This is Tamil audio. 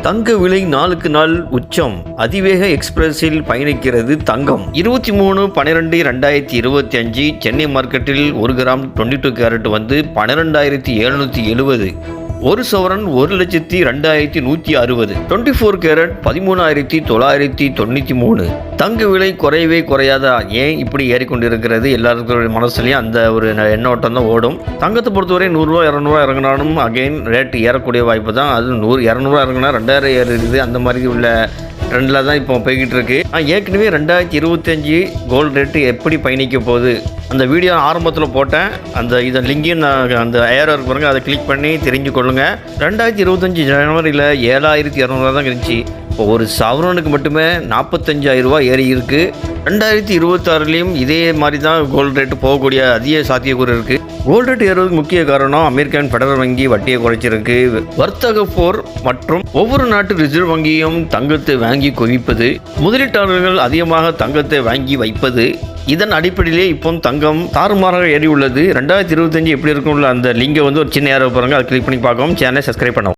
தங்க விலை நாளுக்கு நாள் உச்சம். அதிவேக எக்ஸ்பிரஸில் பயணிக்கிறது தங்கம். 23/12/2025 சென்னை மார்க்கெட்டில் 1 கிராம் 22 கேரட் வந்து 12,770. 1 சவரன் 1,02,160. 24 கேரட் 13,993. தங்க விலை குறையவே குறையாதா? ஏன் இப்படி ஏறிக்கொண்டிருக்கிறது? எல்லாருக்கும் மனசுலையும் அந்த ஒரு எண்ணோட்டம் தான் ஓடும். தங்கத்தை பொறுத்தவரை 100 200 இறங்கினாலும் அகைன் ரேட் ஏறக்கூடிய வாய்ப்பு தான். அது 100 200 இறங்கினா 2000 ஏறுது. அந்த மாதிரி உள்ள ட்ரெண்டில் தான் இப்போ போய்கிட்டு இருக்கு. ஏற்கனவே 2025 கோல்டு ரேட்டு எப்படி பயணிக்க போகுது அந்த வீடியோ ஆரம்பத்தில் போட்டேன். இதன் லிங்கையும் நான் அந்த ஏரோ பாருங்க, அதை கிளிக் பண்ணி தெரிஞ்சு கொள்ளுங்கள். 2025 ஜனவரியில் 7,200 தான் இருந்துச்சு. இப்போ ஒரு சவரனுக்கு மட்டுமே 45,000 ரூபா ஏறி இருக்குது. 2026லேயும் இதே மாதிரி தான் கோல்டு ரேட்டு போகக்கூடிய அதிக சாத்தியக்கூறு இருக்குது. கோல்டு ரேட் ஏறுவதற்கு முக்கிய காரணம் அமெரிக்கன் ஃபெடரல் வங்கி வட்டியை குறைச்சிருக்கு, வர்த்தக போர் மற்றும் ஒவ்வொரு நாட்டு ரிசர்வ் வங்கியும் தங்கத்தை வாங்கி குவிப்பது, முதலீட்டாளர்கள் அதிகமாக தங்கத்தை வாங்கி வைப்பது. இதன் அடிப்படையிலே இப்போ தங்கம் தாறுமாறாக ஏறி உள்ளது. 2025 எப்படி இருக்கும்ல அந்த லிங்கை வந்து ஒரு சின்ன ஏற போகிறாங்க, அதை கிளிக் பண்ணி பார்க்கவும். சேனலை சப்ஸ்கிரைப் பண்ணவும்.